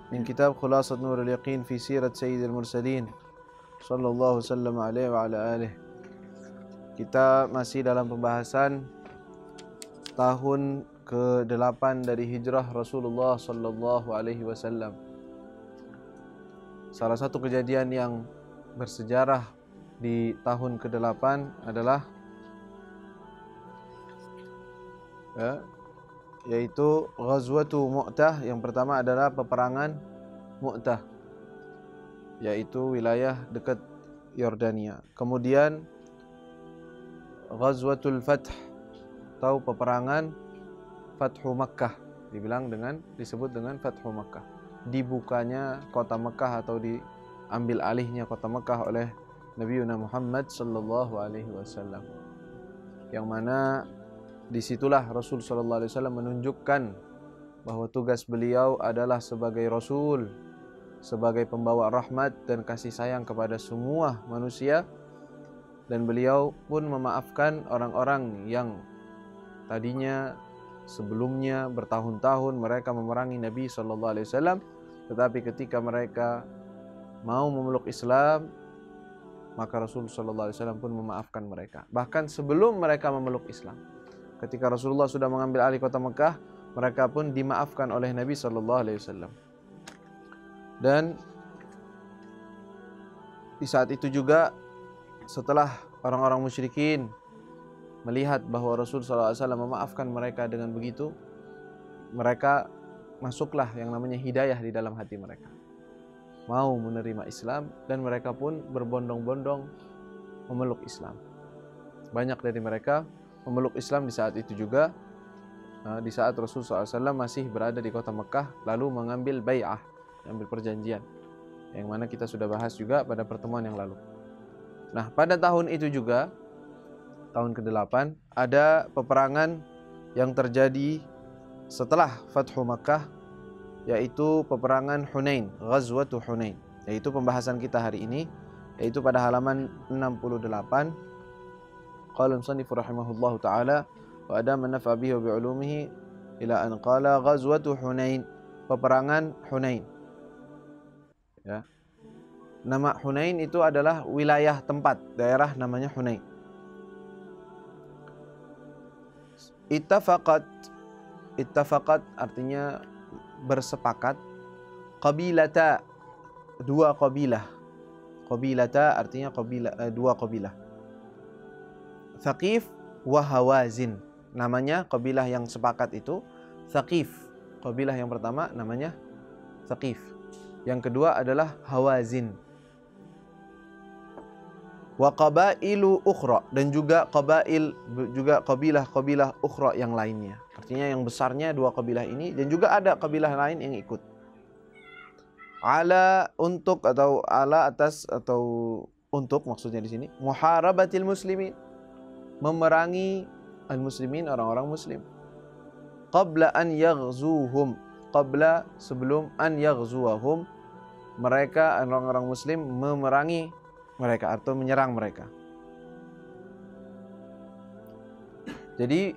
min kitab Khulasat Nurul Yaqin fi Sirat Sayyidil Mursalin sallallahu sallam alaihi wa ala alihi. Kita masih dalam pembahasan tahun ke-8 dari hijrah Rasulullah sallallahu alaihi wasallam. Salah satu kejadian yang bersejarah di tahun ke-8 adalah yaitu Ghazwatu Mu'tah. Yang pertama adalah peperangan Mu'tah, yaitu wilayah dekat Yordania. Kemudian Ghazwatul Fath atau peperangan Fathu Makkah, disebut dengan Fathu Makkah. Dibukanya kota Makkah atau diambil alihnya kota Makkah oleh Nabi Muhammad sallallahu alaihi wasallam. Yang mana disitulah Rasul sallallahu alaihi wasallam menunjukkan bahwa tugas beliau adalah sebagai Rasul, sebagai pembawa rahmat dan kasih sayang kepada semua manusia. Dan beliau pun memaafkan orang-orang yang tadinya sebelumnya bertahun-tahun mereka memerangi Nabi SAW, tetapi ketika mereka mau memeluk Islam, maka Rasul SAW pun memaafkan mereka. Bahkan sebelum mereka memeluk Islam, ketika Rasulullah sudah mengambil alih kota Mekah, mereka pun dimaafkan oleh Nabi SAW. Dan di saat itu juga, setelah orang-orang musyrikin melihat bahwa Rasul SAW memaafkan mereka dengan begitu, mereka masuklah yang namanya hidayah di dalam hati mereka, mau menerima Islam, dan mereka pun berbondong-bondong memeluk Islam. Banyak dari mereka memeluk Islam di saat itu juga, di saat Rasul SAW masih berada di kota Mekah, lalu mengambil bai'ah, mengambil perjanjian, yang mana kita sudah bahas juga pada pertemuan yang lalu. Nah, pada tahun itu juga, tahun ke-8, ada peperangan yang terjadi setelah Fathu Makkah, yaitu peperangan Hunain, Ghazwatu Hunain, yaitu pembahasan kita hari ini, yaitu pada halaman 68. Qala al-musannif rahimahullahu ta'ala wa adama nafa bihi wa bi'ulumihi ila an qala Ghazwatu Hunain, peperangan Hunain. Ya. Nama Hunain itu adalah wilayah tempat, daerah namanya Hunain. Ittafaqat artinya bersepakat. Qabilata, dua qabilah. Qabilata artinya dua qabilah. Thaqif wa Hawazin, namanya qabilah yang sepakat itu Thaqif. Qabilah yang pertama namanya Thaqif. Yang kedua adalah Hawazin. Wa qabailu ukhra, dan juga kabilah ukhra yang lainnya. Artinya yang besarnya dua kabilah ini, dan juga ada kabilah lain yang ikut. Ala untuk, atau ala atas, atau untuk maksudnya di sini, muharabatil muslimin, memerangi al-muslimin, orang-orang muslim. Qabla an yaghzuhum, qabla sebelum an yaghzuhum, mereka orang-orang muslim memerangi mereka atau menyerang mereka. Jadi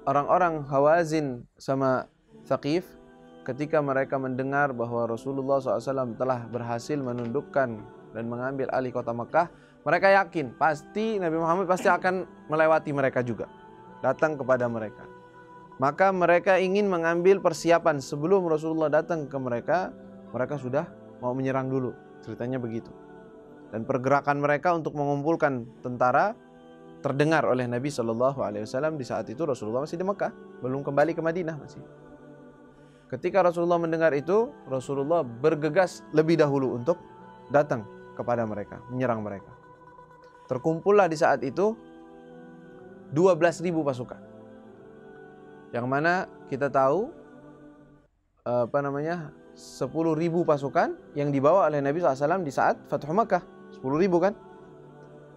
orang-orang Hawazin sama Thaqif, ketika mereka mendengar bahwa Rasulullah SAW telah berhasil menundukkan dan mengambil alih kota Mekah, mereka yakin pasti Nabi Muhammad pasti akan melewati mereka juga, datang kepada mereka. Maka mereka ingin mengambil persiapan sebelum Rasulullah datang ke mereka. Mereka sudah mau menyerang dulu, ceritanya begitu. Dan pergerakan mereka untuk mengumpulkan tentara terdengar oleh Nabi SAW. Di saat itu Rasulullah masih di Mekah, belum kembali ke Madinah masih. Ketika Rasulullah mendengar itu, Rasulullah bergegas lebih dahulu untuk datang kepada mereka, menyerang mereka. Terkumpullah di saat itu 12.000 pasukan, yang mana kita tahu 10.000 pasukan yang dibawa oleh Nabi SAW di saat Fathu Makkah. 10.000 kan.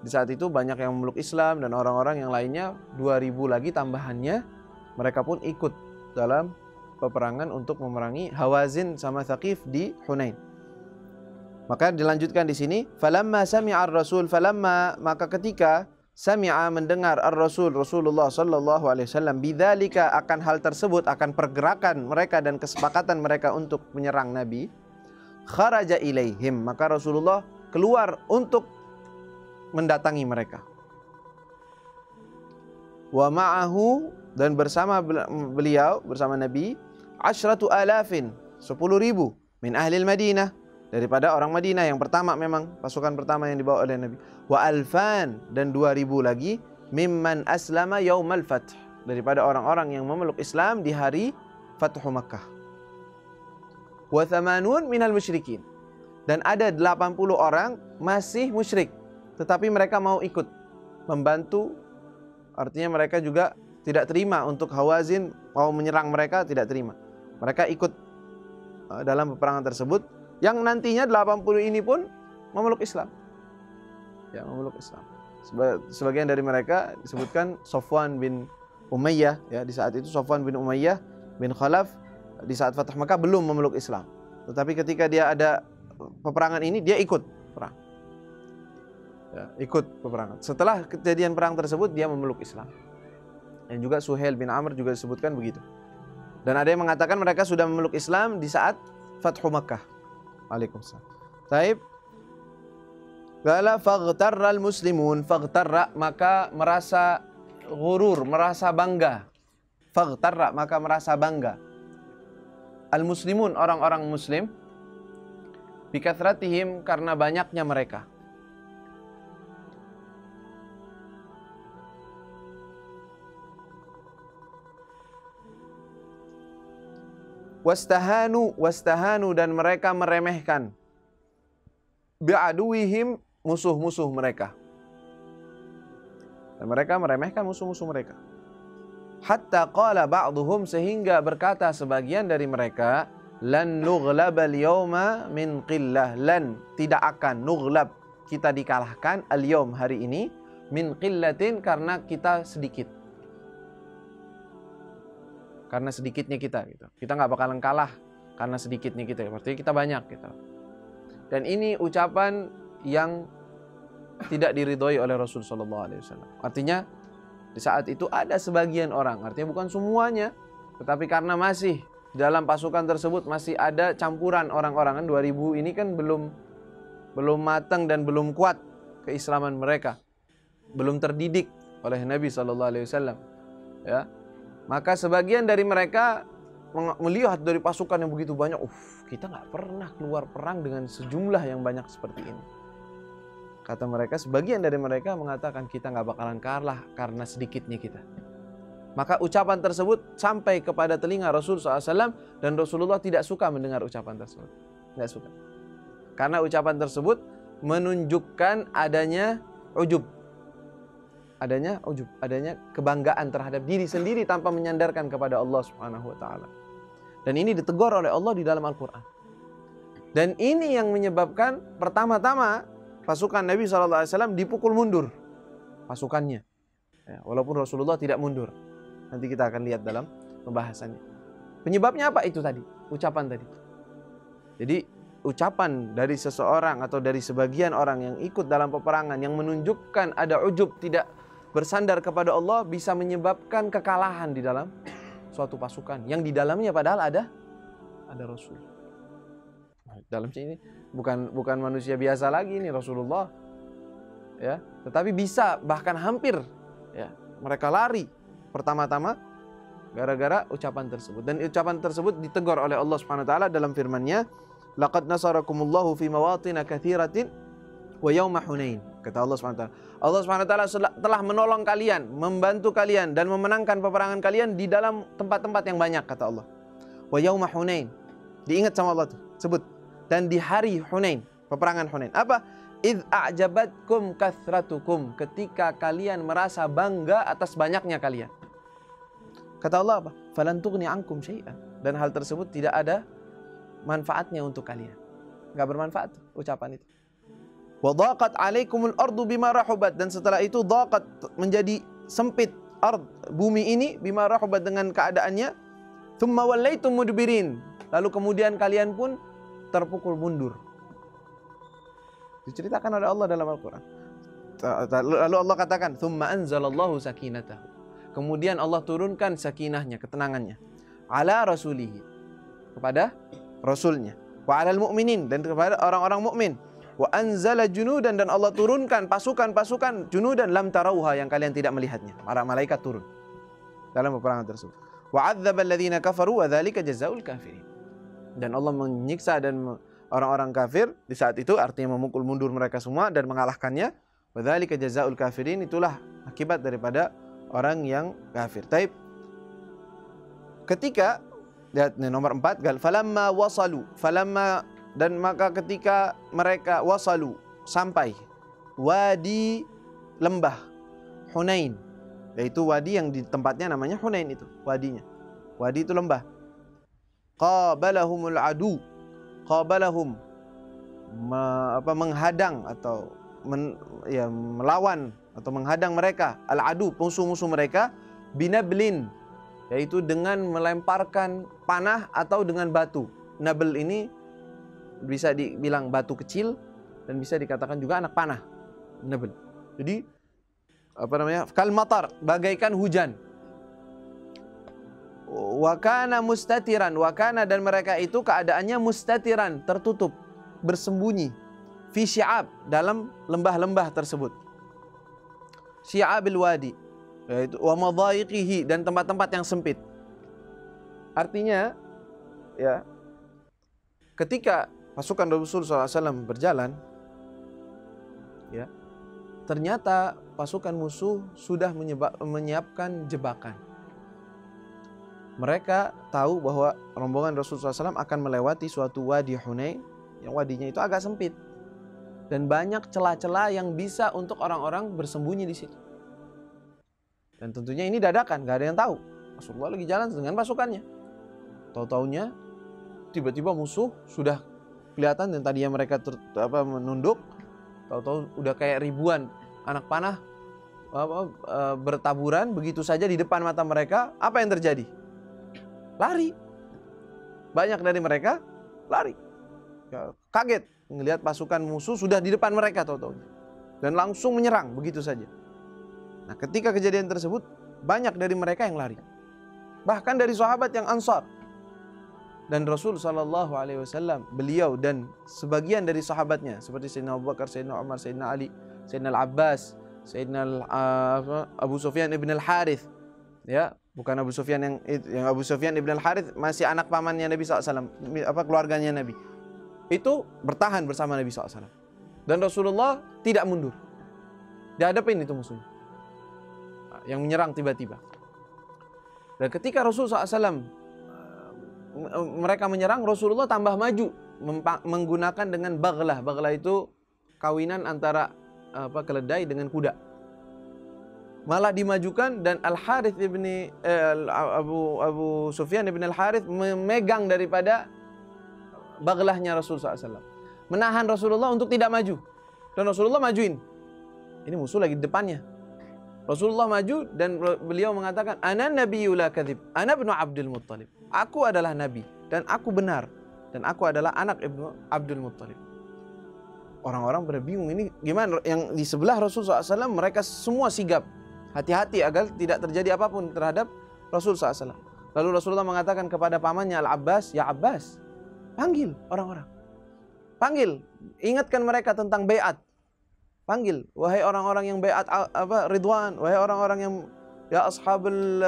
Di saat itu banyak yang memeluk Islam, dan orang-orang yang lainnya 2.000 lagi tambahannya, mereka pun ikut dalam peperangan untuk memerangi Hawazin sama Thaqif di Hunain. Maka dilanjutkan di sini, falamma sami'ar rasul, falamma, maka ketika sami'a mendengar Rasulullah sallallahu alaihi wasallam bidzalika akan hal tersebut, akan pergerakan mereka dan kesepakatan mereka untuk menyerang Nabi, kharaja ilaihim, maka Rasulullah keluar untuk mendatangi mereka. Wa ma'ahu, dan bersama beliau, bersama Nabi, 10,000, 10.000 min ahlil Madinah, daripada orang Madinah yang pertama, memang pasukan pertama yang dibawa oleh Nabi. Wa alfan, dan 2.000 lagi mimman aslama yaumal fath, daripada orang-orang yang memeluk Islam di hari Fathu Makkah. Wa thamanun minal musyrikin, dan ada 80 orang masih musyrik, tetapi mereka mau ikut membantu. Artinya mereka juga tidak terima untuk Hawazin mau menyerang mereka, tidak terima. Mereka ikut dalam peperangan tersebut, yang nantinya 80 ini pun memeluk Islam. Ya, memeluk Islam. Sebagian dari mereka disebutkan Safwan bin Umayyah, ya, di saat itu Safwan bin Umayyah bin Khalaf di saat Fathu Makkah belum memeluk Islam. Tetapi ketika dia ada peperangan ini, dia ikut perang. Ya, ikut peperangan. Setelah kejadian perang tersebut, dia memeluk Islam. Dan juga Suhail bin Amr juga disebutkan begitu. Dan ada yang mengatakan mereka sudah memeluk Islam di saat Fathu Makkah. Waalaikumsalam. Taib. Qala faghtarral muslimun, faghtarra, maka merasa ghurur, merasa bangga. Faghtarra, maka merasa bangga. Al muslimun, orang-orang muslim, bikathratihim, karena banyaknya mereka. Wastahanu, dan mereka meremehkan bi'aduwihim, musuh-musuh mereka. Dan mereka meremehkan musuh-musuh mereka. Hatta qala ba'duhum, sehingga berkata sebagian dari mereka, lan nughlabal yawma min qillah, lan, tidak akan, nughlab, kita dikalahkan, al-yawm, hari ini, min qillatin, karena kita sedikit. Karena sedikitnya kita, gitu. Kita nggak bakalan kalah karena sedikitnya kita. Berarti kita banyak, gitu. Dan ini ucapan yang tidak diridhoi oleh Rasul Sallallahu Alaihi Wasallam. Artinya di saat itu ada sebagian orang, artinya bukan semuanya, tetapi karena masih dalam pasukan tersebut masih ada campuran orang-orang, kan 2000 ini kan belum matang dan belum kuat keislaman mereka, belum terdidik oleh Nabi Sallallahu Alaihi Wasallam, ya. Maka sebagian dari mereka melihat dari pasukan yang begitu banyak, kita nggak pernah keluar perang dengan sejumlah yang banyak seperti ini. Kata mereka, sebagian dari mereka mengatakan kita nggak bakalan kalah karena sedikitnya kita. Maka ucapan tersebut sampai kepada telinga Rasul SAW, dan Rasulullah tidak suka mendengar ucapan tersebut. Nggak suka. Karena ucapan tersebut menunjukkan adanya ujub. Adanya kebanggaan terhadap diri sendiri tanpa menyandarkan kepada Allah Subhanahu wa taala. Dan ini ditegur oleh Allah di dalam Al-Qur'an. Dan ini yang menyebabkan pertama-tama pasukan Nabi SAW dipukul mundur pasukannya. Ya, walaupun Rasulullah tidak mundur. Nanti kita akan lihat dalam pembahasannya. Penyebabnya apa itu tadi? Ucapan tadi. Jadi ucapan dari seseorang atau dari sebagian orang yang ikut dalam peperangan yang menunjukkan ada ujub, tidak bersandar kepada Allah, bisa menyebabkan kekalahan di dalam suatu pasukan yang di dalamnya padahal ada Rasul. Dalam sini bukan manusia biasa lagi ini Rasulullah, ya, tetapi bisa bahkan hampir, ya, mereka lari pertama-tama gara-gara ucapan tersebut. Dan ucapan tersebut ditegur oleh Allah Subhanahu wa taala dalam firman-Nya, laqad nasarakumullahu fi mawatin katsiratin wa yauma Hunain. Kata Allah Subhanahu wa taala, Allah Subhanahu wa taala telah menolong kalian, membantu kalian dan memenangkan peperangan kalian di dalam tempat-tempat yang banyak, kata Allah. Wa yauma Hunain. Diingat sama Allah tuh, sebut. Dan di hari Hunain, peperangan Hunain. Apa? Idz a'jabatkum kathratukum, ketika kalian merasa bangga atas banyaknya kalian. Kata Allah apa? Falan tughni ankum syai'an. Dan hal tersebut tidak ada manfaatnya untuk kalian. Enggak bermanfaat ucapan itu. Wa dhaqat 'alaikumul ardu bima rahubat, dan setelah itu dhaqat, menjadi sempit bumi ini bima rahubat, dengan keadaannya. Tsumma wallaitum mudbirin, lalu kemudian kalian pun terpukul mundur. Diceritakan oleh Allah dalam Al-Qur'an. Lalu Allah katakan, "Tsumma anzalallahu sakinatahu." Kemudian Allah turunkan sakinahnya, ketenangannya, ala rasulihi, kepada rasulnya, wa alal mu'minin, dan kepada orang-orang mukmin, wa anzala junudan, dan Allah turunkan pasukan-pasukan, junudan lam tarauha, yang kalian tidak melihatnya. Para malaikat turun dalam peperangan tersebut. Wa adzaba alladziina kafaru wa dzalika jazaa'ul kafirin. Dan Allah menyiksa dan orang-orang kafir di saat itu, artinya memukul mundur mereka semua dan mengalahkannya. Wa dzalika jazaa'ul kafirin, itulah akibat daripada orang yang kafir. Taib. Ketika, lihat nih nomor 4, falamma wasalu, falamma, dan maka ketika mereka wasalu, sampai wadi lembah Hunain, yaitu wadi yang di tempatnya namanya Hunain, itu wadinya, wadi itu lembah. Qabalahumul adu, qabalahum, menghadang atau melawan atau menghadang mereka, al-adu, musuh-musuh mereka, binablin, yaitu dengan melemparkan panah atau dengan batu. Nabl ini bisa dibilang batu kecil dan bisa dikatakan juga anak panah. Nabl. Jadi kal matar, bagaikan hujan. Wa kana mustatiran, wa kana, dan mereka itu keadaannya mustatiran, tertutup, bersembunyi, fi syi'ab, dalam lembah-lembah tersebut. Syi'abil wadi, yaitu wa madhayiqihi, dan tempat-tempat yang sempit. Artinya, ya, ketika pasukan Rasulullah SAW berjalan, ya, ternyata pasukan musuh sudah menyiapkan jebakan. Mereka tahu bahwa rombongan Rasulullah SAW akan melewati suatu wadi Hunain, yang wadinya itu agak sempit dan banyak celah-celah yang bisa untuk orang-orang bersembunyi di situ. Dan tentunya ini dadakan, gak ada yang tahu. Rasulullah lagi jalan dengan pasukannya. Tahu-taunya tiba-tiba musuh sudah kelihatan, dan tadinya mereka menunduk, tahu-tahu udah kayak ribuan anak panah bertaburan begitu saja di depan mata mereka. Apa yang terjadi? Lari. Banyak dari mereka lari. Ya, kaget melihat pasukan musuh sudah di depan mereka tahu-tahu, dan langsung menyerang begitu saja. Nah, ketika kejadian tersebut, banyak dari mereka yang lari, bahkan dari sahabat yang Ansar. Dan Rasul SAW, beliau dan sebagian dari sahabatnya seperti Sayyidina Abu Bakar, Sayyidina Umar, Sayyidina Ali, Sayyidina Al-Abbas, Sayyidina Abu Sufyan ibn al-Harith, ya, bukan Abu Sufyan yang Abu Sufyan ibn al-Harith masih anak pamannya Nabi SAW, keluarganya Nabi, itu bertahan bersama Nabi SAW. Dan Rasulullah tidak mundur, dihadapin itu musuhnya yang menyerang tiba-tiba. Dan ketika Rasulullah SAW mereka menyerang, Rasulullah tambah maju menggunakan dengan baghlah. Baghlah itu kawinan antara keledai dengan kuda. Malah dimajukan, dan Al-Harith ibni Abu Sufyan ibn Al-Harith memegang daripada baghlahnya Rasulullah SAW, menahan Rasulullah untuk tidak maju. Dan Rasulullah majuin. Ini musuh lagi di depannya. Rasulullah maju dan beliau mengatakan, "Ana nabiyyu la kadzib, ana ibnu Abdul Muttalib." Aku adalah nabi dan aku benar, dan aku adalah anak Ibnu Abdul Muttalib. Orang-orang pada bingung, ini gimana? Yang di sebelah Rasulullah SAW mereka semua sigap, hati-hati agar tidak terjadi apapun terhadap Rasulullah SAW. Lalu Rasulullah mengatakan kepada pamannya Al-Abbas, "Ya Abbas, panggil orang-orang, panggil, ingatkan mereka tentang baiat. Panggil, wahai orang-orang yang baiat Ridwan, wahai orang-orang yang ya ashabul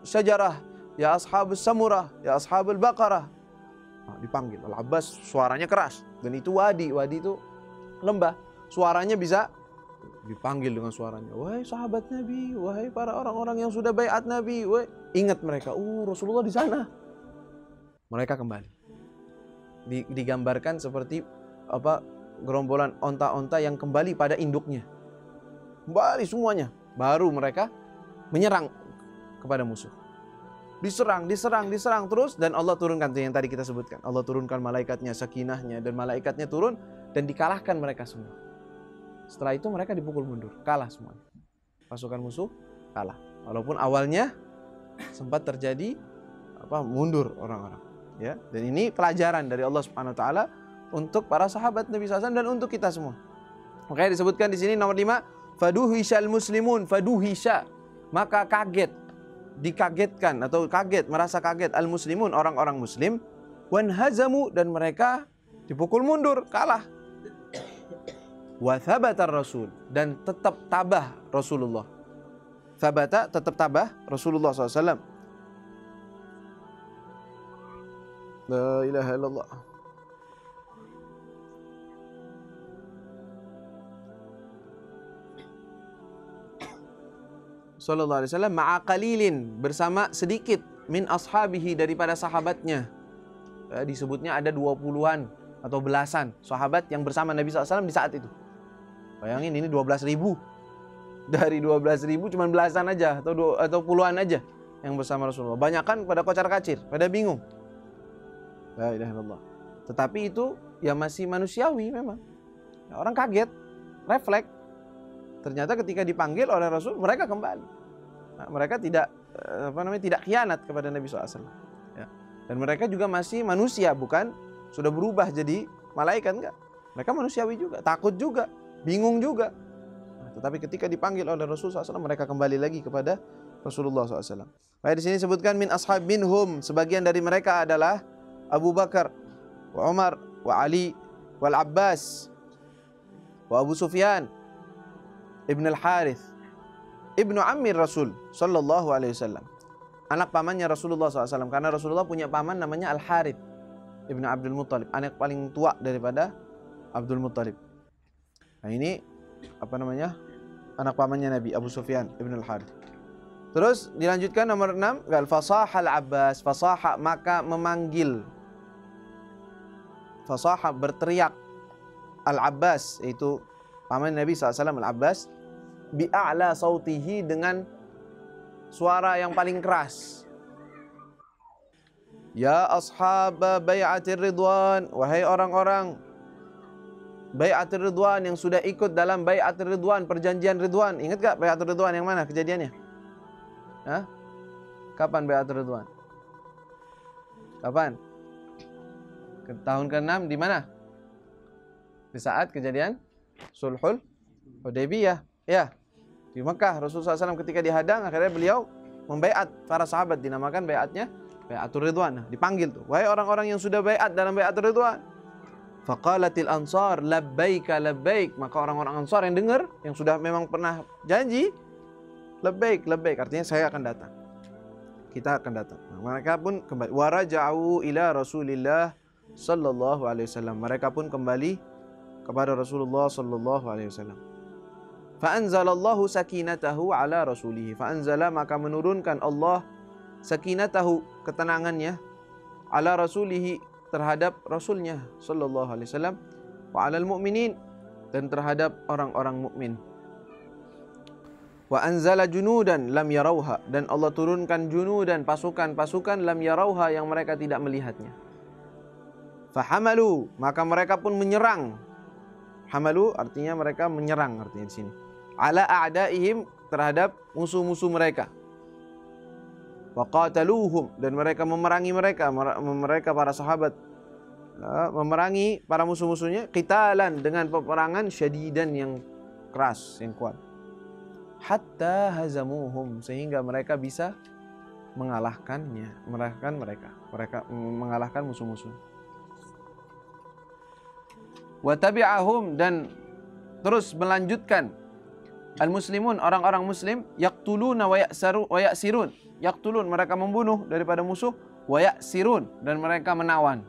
syajarah, ya ashabus samurah, ya ashabul baqarah." Nah, dipanggil. Al-Abbas suaranya keras, dan itu wadi itu lembah, suaranya bisa dipanggil dengan suaranya. Wahai sahabat Nabi, wahai para orang-orang yang sudah baiat Nabi, wahai, ingat mereka, Rasulullah di sana. Mereka kembali. Digambarkan seperti gerombolan onta-onta yang kembali pada induknya. Kembali semuanya. Baru mereka menyerang kepada musuh. Diserang terus, dan Allah turunkan yang tadi kita sebutkan. Allah turunkan malaikatnya, sakinahnya, dan malaikatnya turun dan dikalahkan mereka semua. Setelah itu mereka dipukul mundur, kalah semuanya. Pasukan musuh kalah. Walaupun awalnya sempat terjadi mundur orang-orang. Ya, dan ini pelajaran dari Allah Subhanahu wa taala untuk para sahabat Nabi SAW dan untuk kita semua. Makanya disebutkan di sini nomor 5, faduhishal muslimun, faduhisha, maka kaget, dikagetkan atau kaget, merasa kaget al muslimun, orang-orang muslim, wanhazamu, dan mereka dipukul mundur, kalah. Wa thabatar rasul, dan tetap tabah Rasulullah. Thabata, tetap tabah Rasulullah SAW. La ilaha illallah. Sallallahu alaihi wasallam ma'a qalilin, bersama sedikit, min ashabihi, daripada sahabatnya. Disebutnya ada 20-an atau belasan sahabat yang bersama Nabi SAW di saat itu. Bayangin, ini 12.000. Dari 12.000 cuma belasan aja atau puluhan aja yang bersama Rasulullah. Banyakan pada kocar-kacir, pada bingung. La ilaha illallah. Tetapi itu ya masih manusiawi memang. Ya, orang kaget, refleks. Ternyata ketika dipanggil oleh Rasul, mereka kembali. Nah, mereka tidak tidak khianat kepada Nabi SAW. Ya. Dan mereka juga masih manusia, bukan sudah berubah jadi malaikat, enggak. Mereka manusiawi juga, takut juga, bingung juga. Nah, tetapi ketika dipanggil oleh Rasul SAW, mereka kembali lagi kepada Rasulullah SAW. Di sini disebutkan min ashab minhum, sebagian dari mereka adalah Abu Bakar, wa Umar, wa Ali, wal Abbas, wa Abu Sufyan, Ibn al-Harith, Ibnu Ammir Rasul sallallahu alaihi wasallam. Anak pamannya Rasulullah SAW. Karena Rasulullah punya paman namanya Al-Harith Ibnu Abdul Muttalib, anak paling tua daripada Abdul Muttalib. Nah, ini anak pamannya Nabi, Abu Sufyan Ibn al-Harith. Terus dilanjutkan nomor 6, fasaha al-Abbas, fasaha, maka memanggil, fasaha, berteriak, al-Abbas, yaitu paman Nabi SAW, al-Abbas, bi'a'la sautihi, dengan suara yang paling keras. Ya ashab bai'atir ridwan, wahai orang-orang bai'atir ridwan yang sudah ikut dalam bai'atir ridwan, perjanjian Ridwan. Ingat gak bai'atir ridwan yang mana kejadiannya? Hah? Kapan bai'atir ridwan? Kapan? Tahun ke-6 di mana? Di saat kejadian Sulhul Hudaybiyah. Ya, di Mekah. Rasulullah SAW ketika dihadang, akhirnya beliau membaiat para sahabat, dinamakan baiatnya baiatur ridwan. Nah, dipanggil tuh, wahai orang-orang yang sudah baiat dalam baiatur ridwan. Faqalatil ansar labbaika labbaik, maka orang-orang Ansar yang dengar, yang sudah memang pernah janji, labbaik labbaik, artinya saya akan datang, kita akan datang. Nah, mereka pun kembali. Waraja'u ila Rasulillah sallallahu alaihi wasallam, mereka pun kembali kepada Rasulullah sallallahu alaihi wasallam. Fa'anzalallahu sakinatahu ala rasulihi, fa'anzala, maka menurunkan Allah sakinatahu, ketenangannya, ala rasulihi, terhadap rasulnya sallallahu alaihi wasallam, wa alal mu'minin, dan terhadap orang-orang mukmin. Wa anzala junudan lam yarauha, dan Allah turunkan junudan, pasukan-pasukan, lam yarauha, yang mereka tidak melihatnya. Fahamalu, maka mereka pun menyerang. Hamalu artinya mereka menyerang, artinya di sini. Ala a'daihim, terhadap musuh-musuh mereka. Wa qataluhum, dan mereka memerangi mereka para sahabat, memerangi para musuh-musuhnya, qitalan, dengan peperangan, syadidan, yang keras, yang kuat. Hatta hazamuhum, sehingga mereka bisa mengalahkannya, mengalahkan musuh-musuh. Wa tabi'ahum, dan terus melanjutkan al-muslimun, orang-orang muslim, yaqtuluna wa ya'sirun, yaqtulun, mereka membunuh daripada musuh, wa ya'sirun, dan mereka menawan.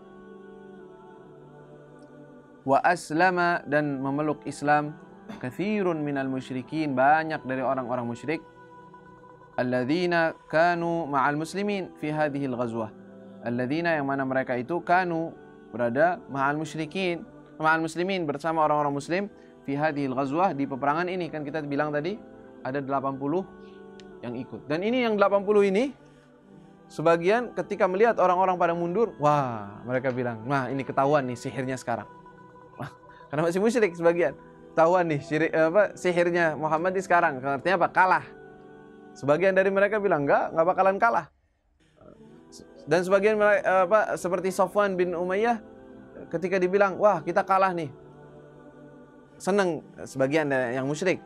Wa aslama, dan memeluk Islam, katsirun minal musyrikin, banyak dari orang-orang musyrik, alladzina kanu ma'al muslimin fi hadhil ghazwah, alladzina, yang mana mereka itu, kanu, berada, ma'al musyrikin, ma'al muslimin, bersama orang-orang muslim, fi hadhil ghazwah, di peperangan ini. Kan kita bilang tadi ada 80 yang ikut. Dan ini yang 80 ini, sebagian ketika melihat orang-orang pada mundur, wah, mereka bilang, nah ini ketahuan nih sihirnya sekarang. Wah, karena masih musyrik sebagian. Ketahuan nih sihirnya Muhammad ini sekarang. Artinya apa? Kalah. Sebagian dari mereka bilang enggak bakalan kalah. Dan sebagian seperti Safwan bin Umayyah, ketika dibilang, wah kita kalah nih, senang sebagian yang musyrik.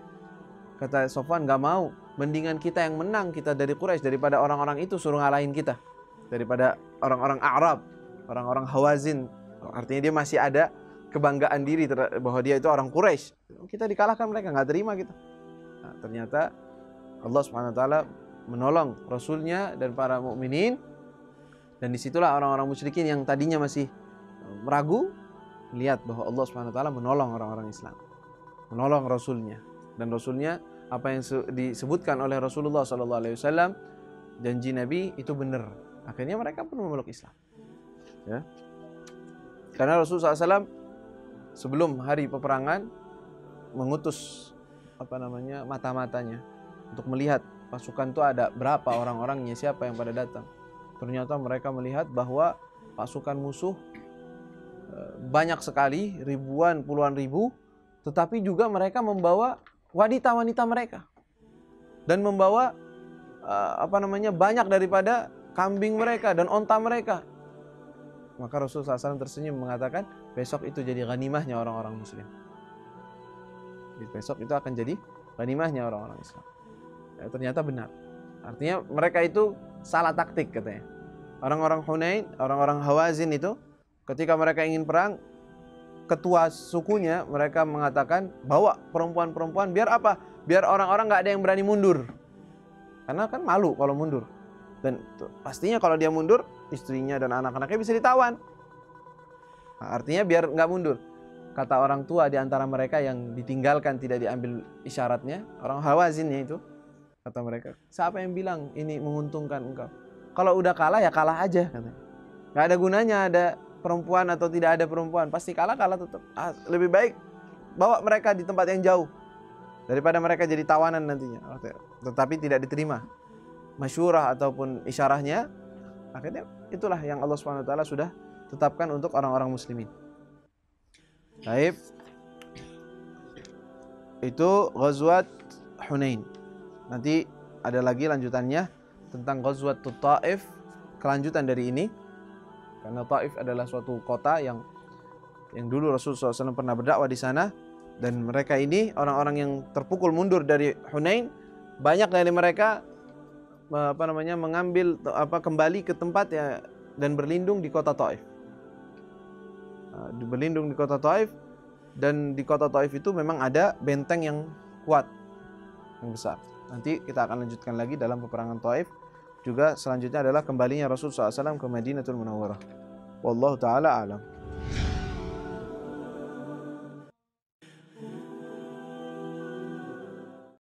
Kata Sofwan, nggak mau, mendingan kita yang menang, kita dari Quraisy, daripada orang-orang itu suruh ngalahin kita, daripada orang-orang Arab, orang-orang Hawazin. Artinya dia masih ada kebanggaan diri bahwa dia itu orang Quraisy. Kita dikalahkan mereka, nggak terima kita. Nah, ternyata Allah Subhanahu Wa Taala menolong Rasulnya dan para mukminin, dan disitulah orang-orang musyrikin yang tadinya masih meragu lihat bahwa Allah Subhanahu Wa Taala menolong orang-orang Islam, menolong Rasulnya, dan Rasulnya apa yang disebutkan oleh Rasulullah SAW, janji Nabi itu benar. Akhirnya mereka pun memeluk Islam. Ya. Karena Rasulullah SAW sebelum hari peperangan mengutus mata-matanya untuk melihat pasukan itu ada berapa orang-orangnya, siapa yang pada datang. Ternyata mereka melihat bahwa pasukan musuh banyak sekali, ribuan, puluhan ribu, tetapi juga mereka membawa wanita-wanita mereka dan membawa banyak daripada kambing mereka dan onta mereka. Maka Rasulullah SAW tersenyum mengatakan, besok itu jadi ghanimahnya orang-orang muslim. Besok itu akan jadi ghanimahnya orang-orang Islam. Ya, ternyata benar. Artinya mereka itu salah taktik katanya. Orang-orang Hunain, orang-orang Hawazin itu ketika mereka ingin perang, ketua sukunya mereka mengatakan bawa perempuan-perempuan, biar apa? Biar orang-orang nggak ada yang berani mundur, karena kan malu kalau mundur, dan pastinya kalau dia mundur istrinya dan anak-anaknya bisa ditawan. Nah, artinya biar nggak mundur. Kata orang tua di antara mereka yang ditinggalkan tidak diambil isyaratnya, orang Hawazinnya itu, kata mereka, siapa yang bilang ini menguntungkan engkau? Kalau udah kalah ya kalah aja, katanya. Nggak ada gunanya ada perempuan atau tidak ada perempuan, pasti kalah tetap. Lebih baik bawa mereka di tempat yang jauh daripada mereka jadi tawanan nantinya. Tetapi tidak diterima masyurah ataupun isyarahnya. Akhirnya itulah yang Allah Subhanahu Wa Taala sudah tetapkan untuk orang-orang muslimin. Baik, itu Ghazwat Hunain. Nanti ada lagi lanjutannya tentang Ghazwat Taif, kelanjutan dari ini. Karena Taif adalah suatu kota yang dulu Rasulullah SAW pernah berdakwah di sana, dan mereka ini orang-orang yang terpukul mundur dari Hunain, banyak dari mereka mengambil kembali ke tempat ya, dan berlindung di kota Taif. Berlindung di kota Taif, dan di kota Taif itu memang ada benteng yang kuat, yang besar. Nanti kita akan lanjutkan lagi dalam peperangan Taif. Juga selanjutnya adalah kembalinya Rasul SAW ke Madinatul Munawwarah. Wallahu ta'ala a'lam.